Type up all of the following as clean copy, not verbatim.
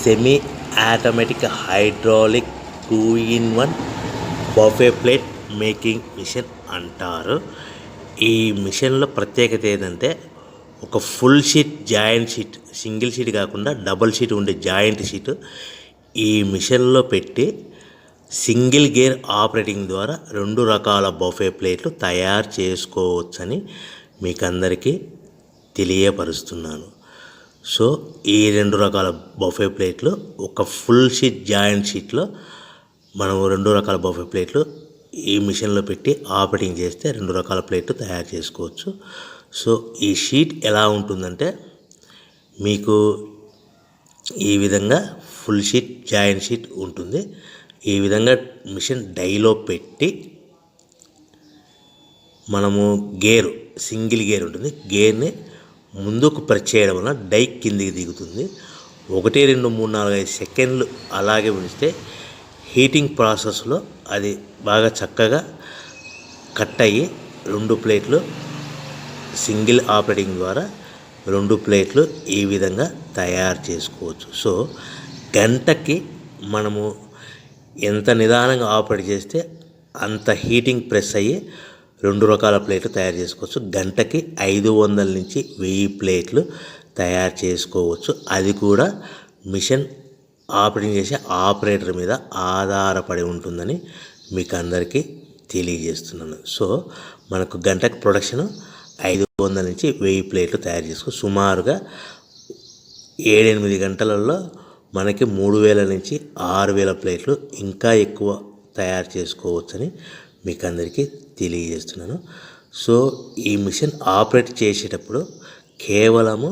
Semi automatic hydraulic 2-in-1 buffet plate making machine అంటారు. ఈ మిషన్లో ప్రత్యేకత ఏంటంటే ఒక full sheet joint sheet, single sheet కాకుండా డబుల్ షీట్ ఉండే జాయింట్ షీట్ ఈ మిషన్లో పెట్టి సింగిల్ గేర్ ఆపరేటింగ్ ద్వారా 2 రకాల బఫే ప్లేట్లు తయారు చేసుకోవచ్చని మీకు అందరికీ తెలియపరుస్తున్నాను. సో ఈ 2 రకాల బఫే ప్లేట్లు ఒక ఫుల్ షీట్ జాయింట్ షీట్లో మనం 2 రకాల బఫే ప్లేట్లు ఈ మిషన్లో పెట్టి ఆపరేటింగ్ చేస్తే 2 రకాల ప్లేట్లు తయారు చేసుకోవచ్చు. సో ఈ షీట్ ఎలా ఉంటుందంటే మీకు ఈ విధంగా ఫుల్ షీట్ జాయింట్ షీట్ ఉంటుంది. ఈ విధంగా మిషన్ డైలో పెట్టి మనము గేరు సింగిల్ గేర్ ఉంటుంది, గేర్ని ముందుకు ప్రెస్ చేయడం వల్ల డై కిందికి దిగుతుంది. 1, 2, 3, 4, 5 సెకండ్లు అలాగే ఉంచితే హీటింగ్ ప్రాసెస్లో అది బాగా చక్కగా కట్ అయ్యి 2 ప్లేట్లు సింగిల్ ఆపరేటింగ్ ద్వారా 2 ప్లేట్లు ఈ విధంగా తయారు చేసుకోవచ్చు. సో గంటకి మనము ఎంత నిదానంగా ఆపరేట్ చేస్తే అంత హీటింగ్ ప్రెస్ అయ్యి 2 రకాల ప్లేట్లు తయారు చేసుకోవచ్చు. గంటకి 500 నుంచి 1000 ప్లేట్లు తయారు చేసుకోవచ్చు. అది కూడా మిషన్ ఆపరేటింగ్ చేసే ఆపరేటర్ మీద ఆధారపడి ఉంటుందని మీకు అందరికీ తెలియజేస్తున్నాను. సో మనకు గంటకు ప్రొడక్షన్ 500 నుంచి 1000 ప్లేట్లు తయారు చేసుకో సుమారుగా 7-8 గంటలలో మనకి 3000 నుంచి 6000 ప్లేట్లు ఇంకా ఎక్కువ తయారు చేసుకోవచ్చని మీకు అందరికీ తెలియజేస్తున్నాను. సో ఈ మిషన్ ఆపరేట్ చేసేటప్పుడు కేవలము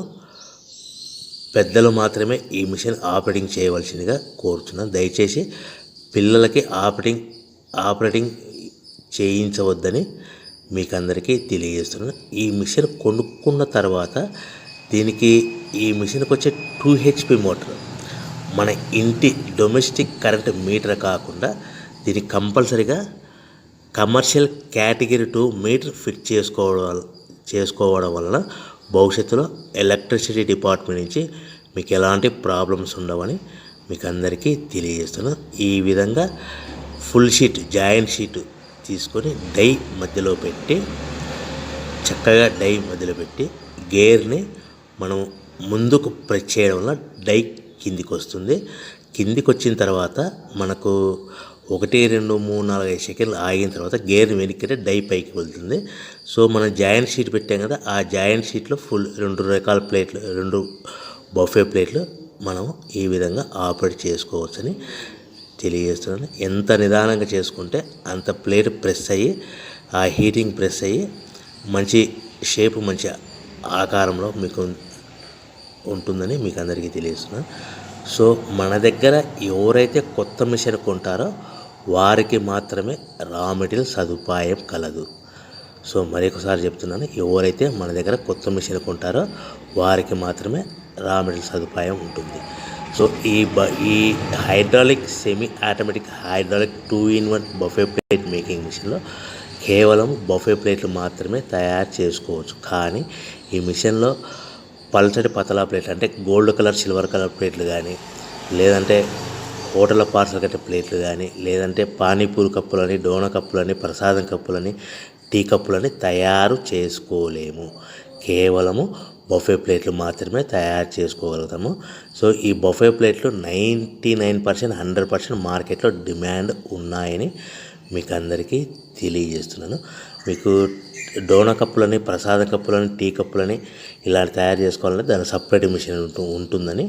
పెద్దలు మాత్రమే ఈ మిషన్ ఆపరేటింగ్ చేయవలసిందిగా కోరుతున్నాను. దయచేసి పిల్లలకి ఆపరేటింగ్ చేయించవద్దని మీకు అందరికీ తెలియజేస్తున్నాను. ఈ మిషన్ కొనుక్కున్న తర్వాత దీనికి ఈ మిషన్కి వచ్చే 2 HP మోటార్ మన ఇంటి డొమెస్టిక్ కరెంట్ మీటర్ కాకుండా దీనికి కంపల్సరీగా కమర్షియల్ కేటగిరీ 2 మీటర్ ఫిట్ చేసుకోవడం వలన భవిష్యత్తులో ఎలక్ట్రిసిటీ డిపార్ట్మెంట్ నుంచి మీకు ఎలాంటి ప్రాబ్లమ్స్ ఉండవని మీకు అందరికీ తెలియజేస్తున్నాను. ఈ విధంగా ఫుల్ షీట్ జాయింట్ షీట్ తీసుకొని డై మధ్యలో పెట్టి చక్కగా డై మధ్యలో పెట్టి గేర్ని మనం ముందుకు ప్రెస్ చేయడం వల్ల డై కిందికి వస్తుంది. కిందికి వచ్చిన తర్వాత మనకు 1, 2, 3, 4, 5 సెకండ్లు ఆగిన తర్వాత గేర్ని వెనక్కి డై పైకి వెళ్తుంది. సో మనం జాయింట్ షీట్ పెట్టాం కదా, ఆ జాయింట్ షీట్లో ఫుల్ 2 రకాల ప్లేట్లు 2 బఫే ప్లేట్లు మనం ఈ విధంగా ఆపరేట్ చేసుకోవచ్చని తెలియజేస్తున్నాను. ఎంత నిదానంగా చేసుకుంటే అంత ప్లేట్ ప్రెస్ అయ్యి ఆ హీటింగ్ ప్రెస్ అయ్యి మంచి షేపు మంచి ఆకారంలో మీకు ఉంటుందని మీకు అందరికీ తెలియజేస్తున్నాను. సో మన దగ్గర ఎవరైతే కొత్త మిషన్ కొంటారో వారికి మాత్రమే రా మెటీరియల్ సదుపాయం కలదు. సో మరొకసారి చెప్తున్నాను, ఎవరైతే మన దగ్గర కొత్త మిషన్ కొంటారో వారికి మాత్రమే రా మెటీరియల్ సదుపాయం ఉంటుంది. సో ఈ hydraulic semi automatic hydraulic 2-in-1 buffet plate making మిషన్లో కేవలం బఫే ప్లేట్లు మాత్రమే తయారు చేసుకోవచ్చు. కానీ ఈ మిషన్లో పల్చటి పతలా ప్లేట్లు అంటే గోల్డ్ కలర్ సిల్వర్ కలర్ ప్లేట్లు కానీ, లేదంటే హోటల్ పార్సల్ కట్టే ప్లేట్లు కానీ, లేదంటే పానీపూరి కప్పులని, డోన కప్పులని, ప్రసాదం కప్పులని, టీ కప్పులని తయారు చేసుకోలేము. కేవలము బఫే ప్లేట్లు మాత్రమే తయారు చేసుకోగలుగుతాము. సో ఈ బఫే ప్లేట్లు 99% 100% మార్కెట్లో డిమాండ్ ఉన్నాయని మీకు అందరికీ తెలియజేస్తున్నాను. మీకు డోనా కప్పులని, ప్రసాద కప్పులని, టీ కప్పులని ఇలాంటి తయారు చేసుకోవాలంటే దాని సపరేట్ మిషన్ ఉంటుందని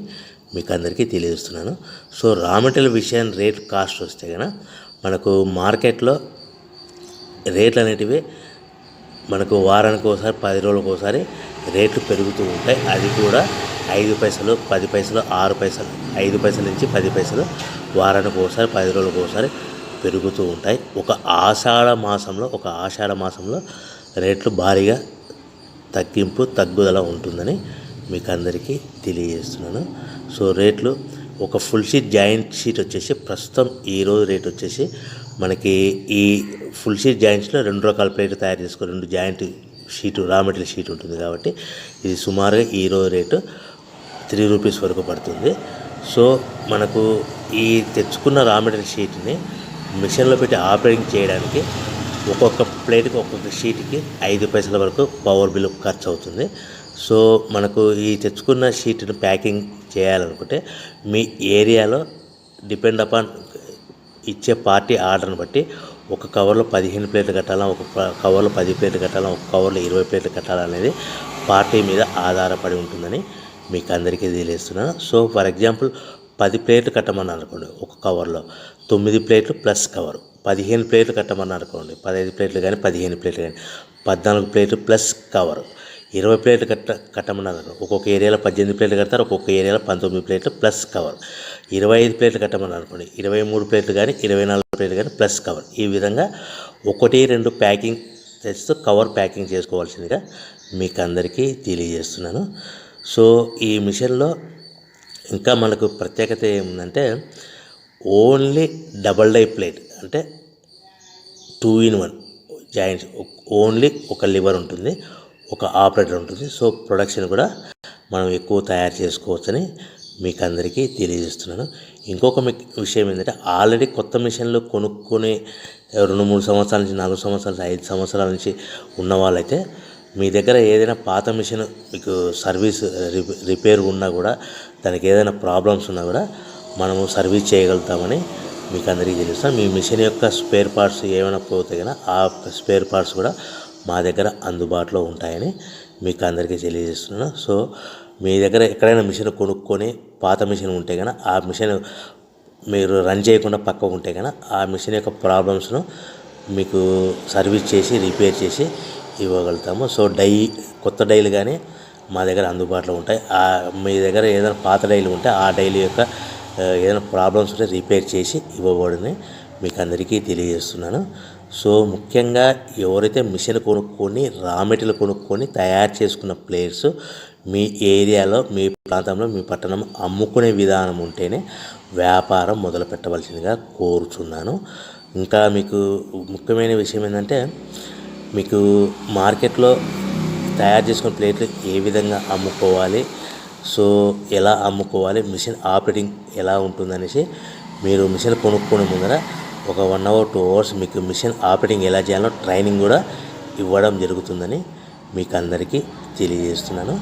మీకు అందరికీ తెలియజేస్తున్నాను. సో రా మెటీరియల్ విషయాన్ని రేట్ కాస్ట్ వస్తే కనుక మనకు మార్కెట్లో రేట్లు అనేటివి మనకు వారానికి ఒకసారి 10 రోజులకు ఒకసారి రేట్లు పెరుగుతూ ఉంటాయి. అది కూడా 5 పైసలు 10 పైసలు 6 పైసలు 5 పైసల నుంచి 10 పైసలు వారానికి ఒకసారి 10 రోజులకు ఒకసారి పెరుగుతూ ఉంటాయి. ఒక ఆషాఢ మాసంలో రేట్లు భారీగా తగ్గుదల ఉంటుందని మీకు అందరికీ తెలియజేస్తున్నాను. సో రేట్లు ఒక ఫుల్ షీట్ జాయింట్ షీట్ వచ్చేసి ప్రస్తుతం ఈరోజు రేట్ వచ్చేసి మనకి ఈ ఫుల్ షీట్ జాయింట్స్లో 2 రకాల ప్లేట్లు తయారు చేసుకో 2 joint sheet raw material sheet ఉంటుంది కాబట్టి ఇది సుమారుగా ఈరోజు రేటు 3 రూపీస్ వరకు పడుతుంది. సో మనకు ఈ తెచ్చుకున్న రా మెటీరియల్ షీట్ని మిషన్లో పెట్టి ఆపరేటింగ్ చేయడానికి ఒక్కొక్క ప్లేట్కి ఒక్కొక్క షీట్కి 5 పైసల వరకు పవర్ బిల్ ఖర్చు అవుతుంది. సో మనకు ఈ తెచ్చుకున్న షీట్ని ప్యాకింగ్ చేయాలనుకుంటే మీ ఏరియాలో డిపెండ్ అపాన్ ఇచ్చే పార్టీ ఆర్డర్ని బట్టి ఒక కవర్లో 15 ప్లేట్లు కట్టాలా, ఒక కవర్లో 10 ప్లేట్లు కట్టాలా, ఒక కవర్లో 20 ప్లేట్లు కట్టాలనేది పార్టీ మీద ఆధారపడి ఉంటుందని మీకు అందరికీ తెలియజేస్తున్నాను. సో ఫర్ ఎగ్జాంపుల్ 10 ప్లేట్లు కట్టమన్నారు అనుకోండి, ఒక కవర్లో 9 ప్లేట్లు ప్లస్ కవర్. 15 ప్లేట్లు కట్టమన్నారు అనుకోండి, 15 ప్లేట్లు కానీ 15 ప్లేట్లు కానీ 14 ప్లేట్లు ప్లస్ కవర్. 20 ప్లేట్లు కట్టమన్నారు, ఒక్కొక్క ఏరియాలో 18 ప్లేట్లు కడతారు, ఒక్కొక్క ఏరియాలో 19 ప్లేట్లు ప్లస్ కవర్. 25 ప్లేట్లు కట్టమన్నారు అనుకోండి, 23 ప్లేట్లు కానీ 24 ప్లేట్లు కానీ ప్లస్ కవర్. ఈ విధంగా 1-2 ప్యాకింగ్ తెస్తూ కవర్ ప్యాకింగ్ చేసుకోవాల్సిందిగా మీకు అందరికీ తెలియజేస్తున్నాను. సో ఈ మిషన్లో ఇంకా మనకు ప్రత్యేకత ఏముందంటే ఓన్లీ డబల్ డై ప్లేట్, అంటే 2-in-1 జాయింట్స్, ఓన్లీ ఒక లివర్ ఉంటుంది, ఒక ఆపరేటర్ ఉంటుంది. సో ప్రొడక్షన్ కూడా మనం ఎక్కువ తయారు చేసుకోవచ్చని మీకు అందరికీ తెలియజేస్తున్నాను. ఇంకొక విషయం ఏంటంటే ఆల్రెడీ కొత్త మిషన్లు కొనుక్కొని 2-3 సంవత్సరాల నుంచి 4 సంవత్సరాల నుంచి 5 సంవత్సరాల నుంచి ఉన్న వాళ్ళైతే మీ దగ్గర ఏదైనా పాత మిషన్ మీకు సర్వీస్ రిపేర్ ఉన్నా కూడా, దానికి ఏదైనా ప్రాబ్లమ్స్ ఉన్నా కూడా మనము సర్వీస్ చేయగలుగుతామని మీకు అందరికీ తెలుస్తాం. మీ మిషన్ యొక్క స్పేర్ పార్ట్స్ ఏమైనా పోతే కనుక ఆ స్పేర్ పార్ట్స్ కూడా మా దగ్గర అందుబాటులో ఉంటాయని మీకు అందరికీ తెలియజేస్తున్నాను. సో మీ దగ్గర ఎక్కడైనా మిషన్ కొనుక్కొని పాత మిషన్ ఉంటే కనుక ఆ మిషన్ మీరు రన్ చేయకుండా పక్కకు ఉంటే కనుక ఆ మిషన్ యొక్క ప్రాబ్లమ్స్ను మీకు సర్వీస్ చేసి రిపేర్ చేసి ఇవ్వగలుగుతాము. సో కొత్త డైలు కానీ మా దగ్గర అందుబాటులో ఉంటాయి. మీ దగ్గర ఏదైనా పాత డైలు ఉంటే ఆ డైలు యొక్క ఏదైనా ప్రాబ్లమ్స్ ఉంటే రిపేర్ చేసి ఇవ్వబడని మీకు అందరికీ తెలియజేస్తున్నాను. సో ముఖ్యంగా ఎవరైతే మిషన్ కొనుక్కొని రా మెటీరియల్ కొనుక్కొని తయారు చేసుకున్న ప్లేయర్స్ మీ ఏరియాలో, మీ ప్రాంతంలో, మీ పట్టణం అమ్ముకునే విధానం ఉంటేనే వ్యాపారం మొదలు పెట్టవలసిందిగా కోరుచున్నాను. ఇంకా మీకు ముఖ్యమైన విషయం ఏంటంటే మీకు మార్కెట్లో తయారు చేసుకున్న ప్లేట్లు ఏ విధంగా అమ్ముకోవాలి, సో ఎలా అమ్ముకోవాలి, మిషన్ ఆపరేటింగ్ ఎలా ఉంటుందనేసి మీరు మిషన్ కొనుక్కునే ముందర ఒక 1 hour 2 hours మీకు మిషన్ ఆపరేటింగ్ ఎలా చేయాలో ట్రైనింగ్ కూడా ఇవ్వడం జరుగుతుందని మీకు అందరికీ తెలియజేస్తున్నాను.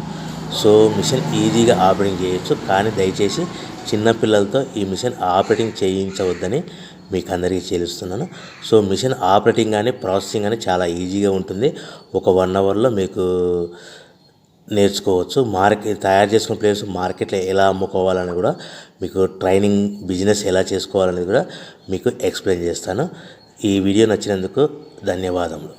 సో మిషన్ ఈజీగా ఆపరేటింగ్ చేయొచ్చు, కానీ దయచేసి చిన్నపిల్లలతో ఈ మిషన్ ఆపరేటింగ్ చేయించవద్దని మీకు అందరికీ తెలుస్తున్నాను. సో మిషన్ ఆపరేటింగ్ కానీ ప్రాసెసింగ్ కానీ చాలా ఈజీగా ఉంటుంది. ఒక 1 hourలో మీకు నేర్చుకోవచ్చు. తయారు చేసుకున్న ప్లేయర్స్ మార్కెట్లో ఎలా అమ్ముకోవాలని కూడా మీకు ట్రైనింగ్, బిజినెస్ ఎలా చేసుకోవాలని కూడా మీకు ఎక్స్ప్లెయిన్ చేస్తాను. ఈ వీడియో నచ్చినందుకు ధన్యవాదములు.